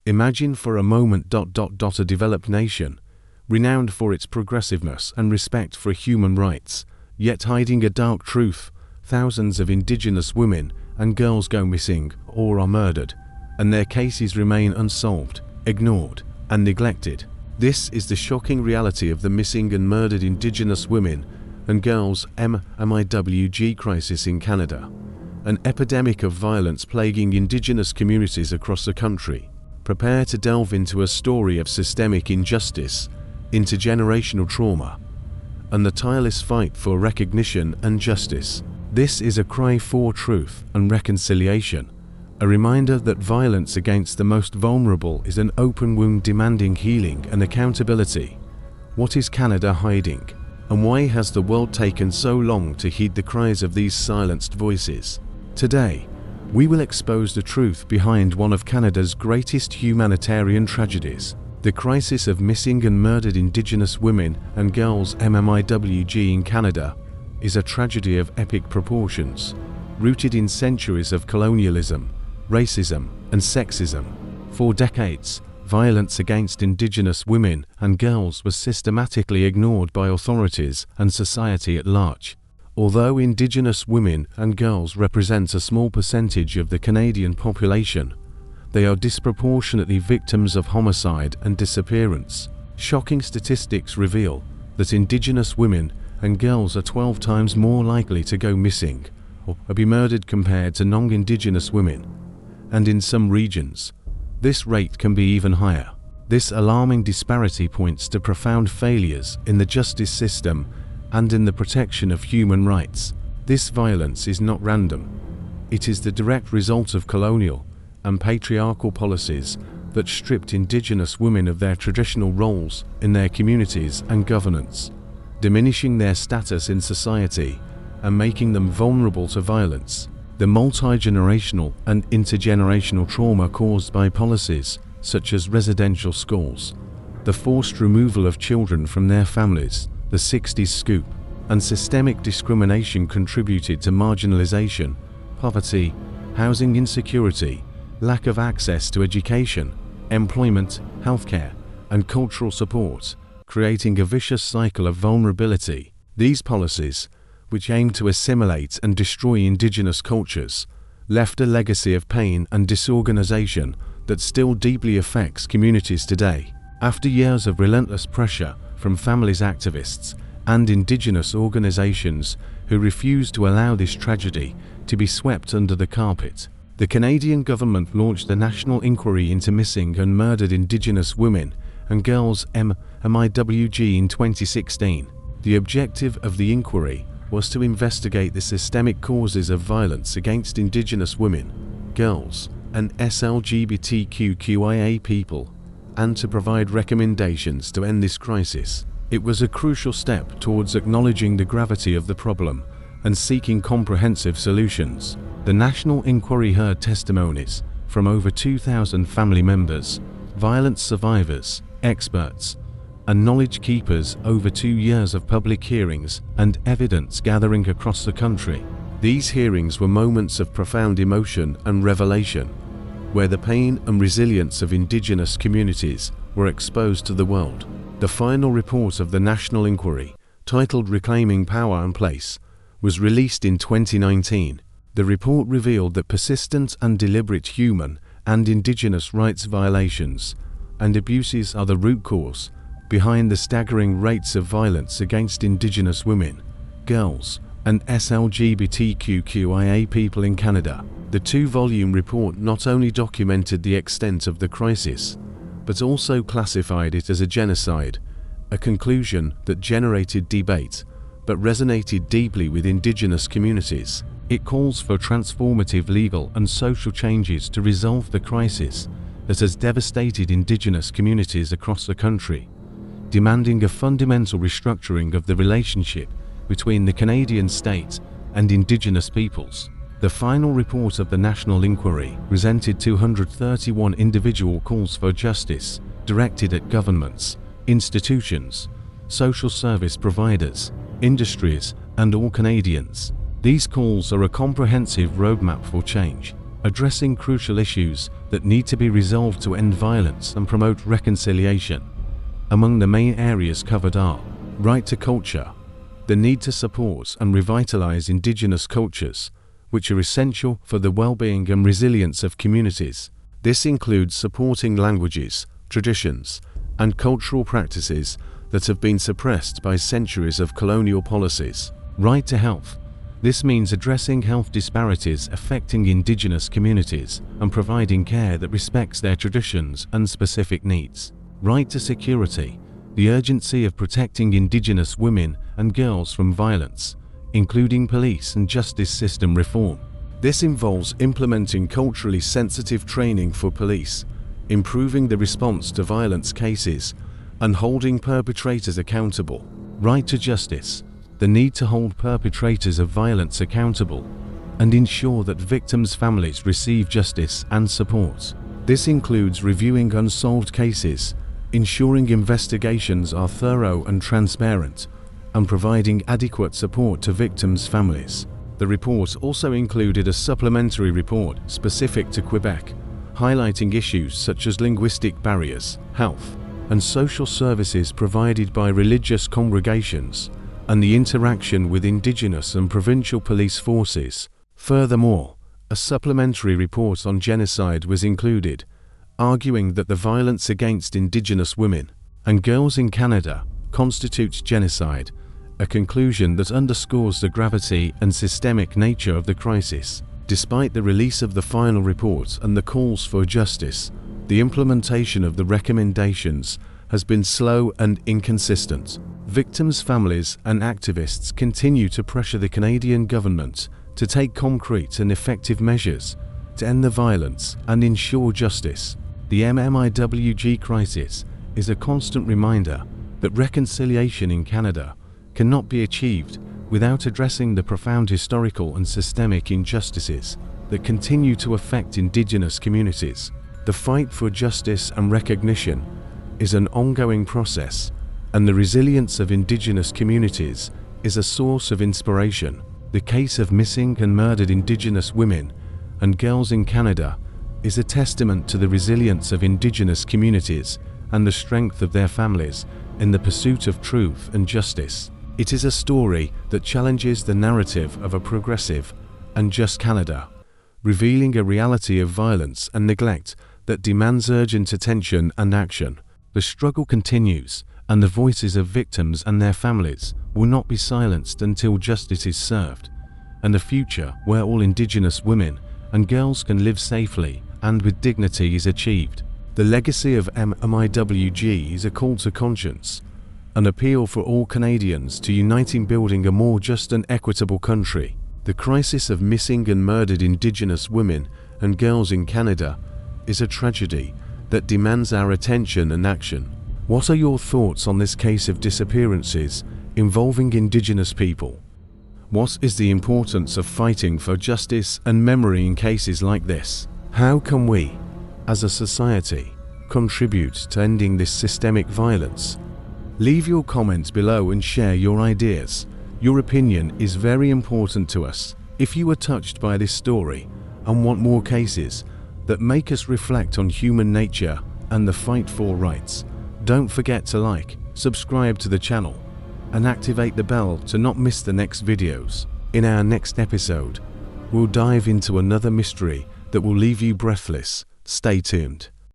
Imagine for a moment a developed nation, renowned for its progressiveness and respect for human rights, yet hiding a dark truth. Thousands of Indigenous women and girls go missing or are murdered, and their cases remain unsolved, ignored, and neglected. This is the shocking reality of the missing and murdered Indigenous women and girls MIWG crisis in Canada, an epidemic of violence plaguing Indigenous communities across the country. Prepare to delve into a story of systemic injustice, intergenerational trauma, and the tireless fight for recognition and justice. This is a cry for truth and reconciliation, a reminder that violence against the most vulnerable is an open wound demanding healing and accountability. What is Canada hiding? And why has the world taken so long to heed the cries of these silenced voices? Today, we will expose the truth behind one of Canada's greatest humanitarian tragedies. The crisis of missing and murdered Indigenous women and girls MIWG in Canada is a tragedy of epic proportions, rooted in centuries of colonialism, racism, and sexism. For decades, violence against Indigenous women and girls was systematically ignored by authorities and society at large. Although Indigenous women and girls represent a small percentage of the Canadian population, they are disproportionately victims of homicide and disappearance. Shocking statistics reveal that Indigenous women and girls are 12 times more likely to go missing or be murdered compared to non-Indigenous women. And in some regions, this rate can be even higher. This alarming disparity points to profound failures in the justice system and in the protection of human rights. This violence is not random. It is the direct result of colonial and patriarchal policies that stripped Indigenous women of their traditional roles in their communities and governance, diminishing their status in society and making them vulnerable to violence. The multi-generational and intergenerational trauma caused by policies such as residential schools, the forced removal of children from their families, the 60s scoop, and systemic discrimination contributed to marginalization, poverty, housing insecurity, lack of access to education, employment, healthcare, and cultural support, creating a vicious cycle of vulnerability. These policies, which aim to assimilate and destroy Indigenous cultures, left a legacy of pain and disorganization that still deeply affects communities today. After years of relentless pressure from families, activists, and Indigenous organizations who refused to allow this tragedy to be swept under the carpet, the Canadian government launched the National Inquiry into Missing and Murdered Indigenous Women and Girls MIWG in 2016. The objective of the inquiry was to investigate the systemic causes of violence against Indigenous women, girls, and LGBTQIA people, and to provide recommendations to end this crisis. It was a crucial step towards acknowledging the gravity of the problem and seeking comprehensive solutions. The National Inquiry heard testimonies from over 2,000 family members, violence survivors, experts, and knowledge keepers over 2 years of public hearings and evidence gathering across the country. These hearings were moments of profound emotion and revelation, where the pain and resilience of Indigenous communities were exposed to the world. The final report of the National Inquiry, titled Reclaiming Power and Place, was released in 2019. The report revealed that persistent and deliberate human and Indigenous rights violations and abuses are the root cause behind the staggering rates of violence against Indigenous women, girls, and LGBTQIA people in Canada. The 2-volume report not only documented the extent of the crisis, but also classified it as a genocide, a conclusion that generated debate but resonated deeply with Indigenous communities. It calls for transformative legal and social changes to resolve the crisis that has devastated Indigenous communities across the country, demanding a fundamental restructuring of the relationship between the Canadian state and Indigenous peoples. The final report of the National Inquiry presented 231 individual calls for justice directed at governments, institutions, social service providers, industries, and all Canadians. These calls are a comprehensive roadmap for change, addressing crucial issues that need to be resolved to end violence and promote reconciliation. Among the main areas covered are right to culture, the need to support and revitalize indigenous cultures, which are essential for the well-being and resilience of communities. This includes supporting languages, traditions, and cultural practices that have been suppressed by centuries of colonial policies. Right to health. This means addressing health disparities affecting indigenous communities and providing care that respects their traditions and specific needs. Right to security. The urgency of protecting indigenous women and girls from violence, including police and justice system reform. This involves implementing culturally sensitive training for police, improving the response to violence cases, and holding perpetrators accountable. Right to justice. The need to hold perpetrators of violence accountable and ensure that victims' families receive justice and support. This includes reviewing unsolved cases, ensuring investigations are thorough and transparent, and providing adequate support to victims' families. The report also included a supplementary report specific to Quebec, highlighting issues such as linguistic barriers, health, and social services provided by religious congregations, and the interaction with Indigenous and provincial police forces. Furthermore, a supplementary report on genocide was included, arguing that the violence against Indigenous women and girls in Canada constitutes genocide, a conclusion that underscores the gravity and systemic nature of the crisis. Despite the release of the final report and the calls for justice, the implementation of the recommendations has been slow and inconsistent. Victims' families and activists continue to pressure the Canadian government to take concrete and effective measures to end the violence and ensure justice. The MMIWG crisis is a constant reminder that reconciliation in Canada cannot be achieved without addressing the profound historical and systemic injustices that continue to affect Indigenous communities. The fight for justice and recognition is an ongoing process, and the resilience of Indigenous communities is a source of inspiration. The case of missing and murdered Indigenous women and girls in Canada is a testament to the resilience of Indigenous communities and the strength of their families in the pursuit of truth and justice. It is a story that challenges the narrative of a progressive and just Canada, revealing a reality of violence and neglect that demands urgent attention and action. The struggle continues, and the voices of victims and their families will not be silenced until justice is served, and a future where all Indigenous women and girls can live safely and with dignity is achieved. The legacy of MMIWG is a call to conscience, an appeal for all Canadians to unite in building a more just and equitable country. The crisis of missing and murdered Indigenous women and girls in Canada is a tragedy that demands our attention and action. What are your thoughts on this case of disappearances involving Indigenous people? What is the importance of fighting for justice and memory in cases like this? How can we, as a society, contribute to ending this systemic violence? Leave your comments below and share your ideas. Your opinion is very important to us. If you were touched by this story and want more cases that make us reflect on human nature and the fight for rights, don't forget to like, subscribe to the channel, and activate the bell to not miss the next videos. In our next episode, we'll dive into another mystery that will leave you breathless. Stay tuned.